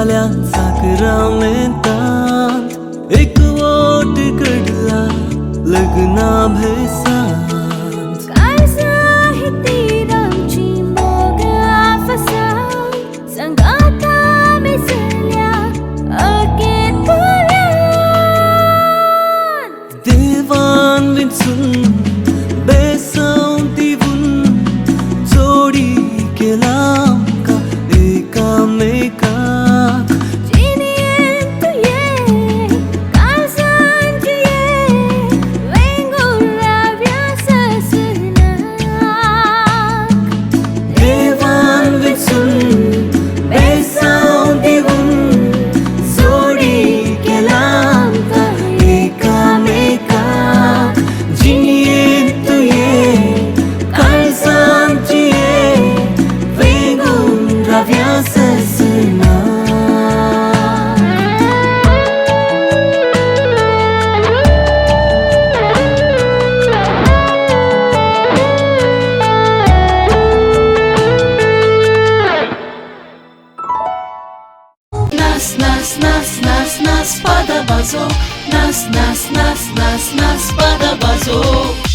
झाल्या साखरामेंतात एक वोट कडला लग्ना भेसांत काय साहित्यरांची मोग आफसा संगाता मिसळल्या अकेत बोल्यात देवान विंचून बेसांव दिवून जोडी केला आमका एकामेकाक जिणेत तुये काळजांत ये वेंगुर्ल्या ससनाक देवान विंचून बेसांव दिवून जोडी केला आमका एकामेकाक जिणेत तुये काळजांत ये वेंगून रावया ससनाक Nas, nas, nas, nas, nas, pada bazo. Nas, nas, nas, nas, nas, pada bazo.